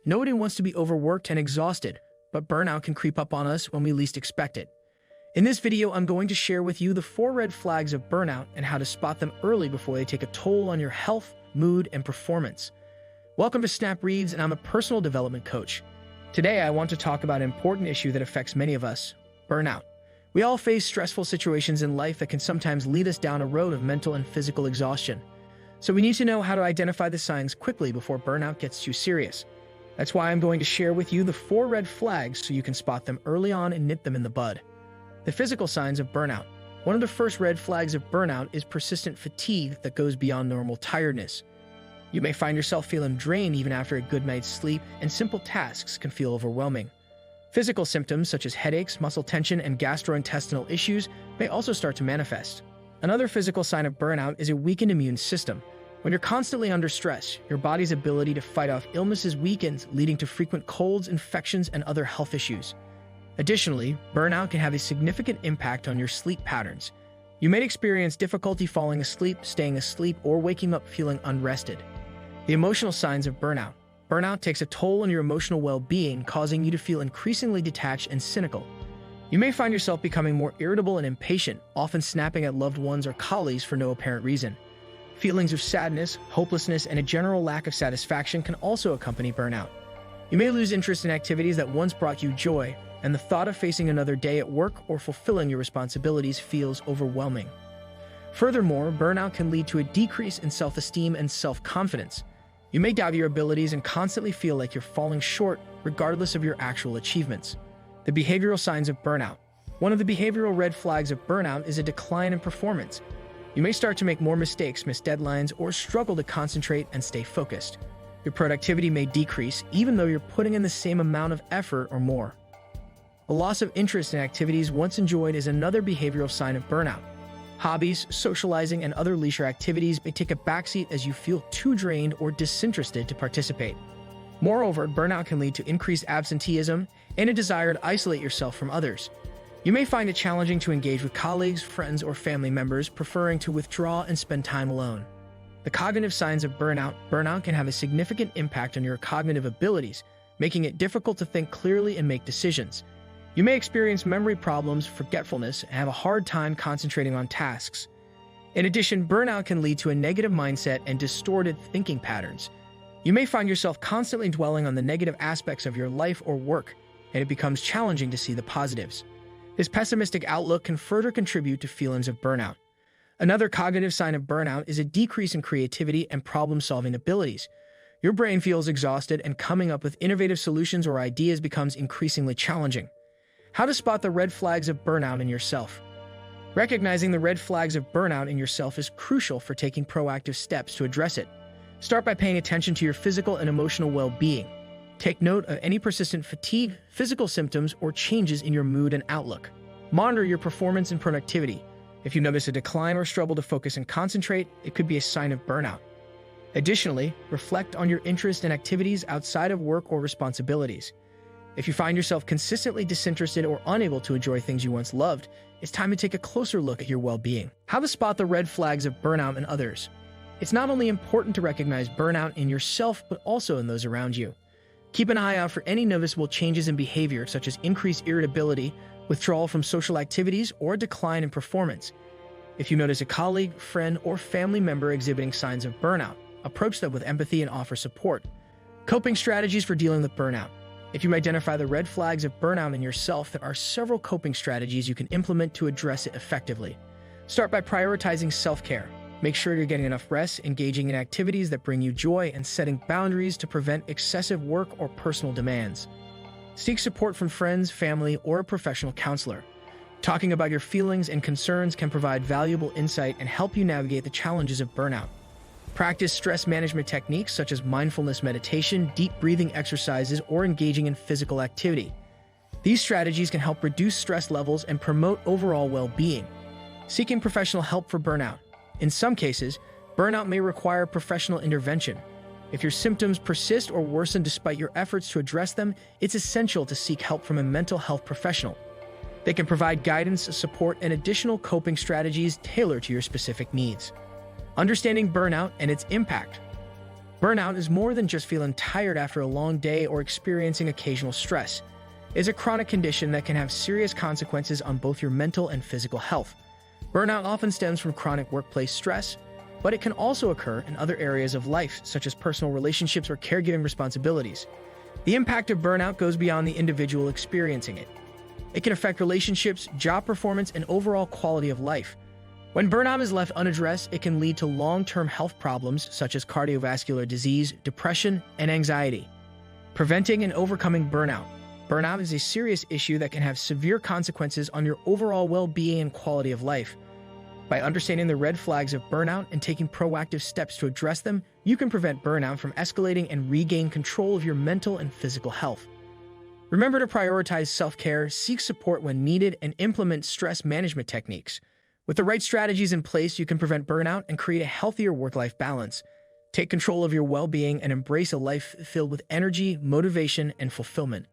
Nobody wants to be overworked and exhausted, but burnout can creep up on us when we least expect it. In this video, I'm going to share with you the 4 red flags of burnout and how to spot them early before they take a toll on your health, mood, and performance. Welcome to Snap Reads, and I'm a personal development coach. Today, I want to talk about an important issue that affects many of us: burnout. We all face stressful situations in life that can sometimes lead us down a road of mental and physical exhaustion. So we need to know how to identify the signs quickly before burnout gets too serious. That's why I'm going to share with you the 4 red flags so you can spot them early on and nip them in the bud. The physical signs of burnout. One of the first red flags of burnout is persistent fatigue that goes beyond normal tiredness. You may find yourself feeling drained even after a good night's sleep, and simple tasks can feel overwhelming. Physical symptoms such as headaches, muscle tension, and gastrointestinal issues may also start to manifest. Another physical sign of burnout is a weakened immune system. When you're constantly under stress, your body's ability to fight off illnesses weakens, leading to frequent colds, infections, and other health issues. Additionally, burnout can have a significant impact on your sleep patterns. You may experience difficulty falling asleep, staying asleep, or waking up feeling unrested. The emotional signs of burnout. Burnout takes a toll on your emotional well-being, causing you to feel increasingly detached and cynical. You may find yourself becoming more irritable and impatient, often snapping at loved ones or colleagues for no apparent reason. Feelings of sadness, hopelessness, and a general lack of satisfaction can also accompany burnout. You may lose interest in activities that once brought you joy, and the thought of facing another day at work or fulfilling your responsibilities feels overwhelming. Furthermore, burnout can lead to a decrease in self-esteem and self-confidence. You may doubt your abilities and constantly feel like you're falling short, regardless of your actual achievements. The behavioral signs of burnout. One of the behavioral red flags of burnout is a decline in performance. You may start to make more mistakes, miss deadlines, or struggle to concentrate and stay focused. Your productivity may decrease, even though you're putting in the same amount of effort or more. A loss of interest in activities once enjoyed is another behavioral sign of burnout. Hobbies, socializing, and other leisure activities may take a backseat as you feel too drained or disinterested to participate. Moreover, burnout can lead to increased absenteeism and a desire to isolate yourself from others. You may find it challenging to engage with colleagues, friends, or family members, preferring to withdraw and spend time alone. The cognitive signs of burnout. Burnout can have a significant impact on your cognitive abilities, making it difficult to think clearly and make decisions. You may experience memory problems, forgetfulness, and have a hard time concentrating on tasks. In addition, burnout can lead to a negative mindset and distorted thinking patterns. You may find yourself constantly dwelling on the negative aspects of your life or work, and it becomes challenging to see the positives. This pessimistic outlook can further contribute to feelings of burnout. Another cognitive sign of burnout is a decrease in creativity and problem-solving abilities. Your brain feels exhausted, and coming up with innovative solutions or ideas becomes increasingly challenging. How to spot the red flags of burnout in yourself. Recognizing the red flags of burnout in yourself is crucial for taking proactive steps to address it. Start by paying attention to your physical and emotional well-being. Take note of any persistent fatigue, physical symptoms, or changes in your mood and outlook. Monitor your performance and productivity. If you notice a decline or struggle to focus and concentrate, it could be a sign of burnout. Additionally, reflect on your interests and activities outside of work or responsibilities. If you find yourself consistently disinterested or unable to enjoy things you once loved, it's time to take a closer look at your well-being. How to spot the red flags of burnout in others. It's not only important to recognize burnout in yourself, but also in those around you. Keep an eye out for any noticeable changes in behavior, such as increased irritability, withdrawal from social activities, or a decline in performance. If you notice a colleague, friend, or family member exhibiting signs of burnout, approach them with empathy and offer support. Coping strategies for dealing with burnout. If you identify the red flags of burnout in yourself, there are several coping strategies you can implement to address it effectively. Start by prioritizing self-care. Make sure you're getting enough rest, engaging in activities that bring you joy, and setting boundaries to prevent excessive work or personal demands. Seek support from friends, family, or a professional counselor. Talking about your feelings and concerns can provide valuable insight and help you navigate the challenges of burnout. Practice stress management techniques such as mindfulness meditation, deep breathing exercises, or engaging in physical activity. These strategies can help reduce stress levels and promote overall well-being. Seeking professional help for burnout. In some cases, burnout may require professional intervention. If your symptoms persist or worsen despite your efforts to address them, it's essential to seek help from a mental health professional. They can provide guidance, support, and additional coping strategies tailored to your specific needs. Understanding burnout and its impact. Burnout is more than just feeling tired after a long day or experiencing occasional stress. It is a chronic condition that can have serious consequences on both your mental and physical health. Burnout often stems from chronic workplace stress, but it can also occur in other areas of life, such as personal relationships or caregiving responsibilities. The impact of burnout goes beyond the individual experiencing it. It can affect relationships, job performance, and overall quality of life. When burnout is left unaddressed, it can lead to long-term health problems such as cardiovascular disease, depression, and anxiety. Preventing and overcoming burnout. Burnout is a serious issue that can have severe consequences on your overall well-being and quality of life. By understanding the red flags of burnout and taking proactive steps to address them, you can prevent burnout from escalating and regain control of your mental and physical health. Remember to prioritize self-care, seek support when needed, and implement stress management techniques. With the right strategies in place, you can prevent burnout and create a healthier work-life balance. Take control of your well-being and embrace a life filled with energy, motivation, and fulfillment.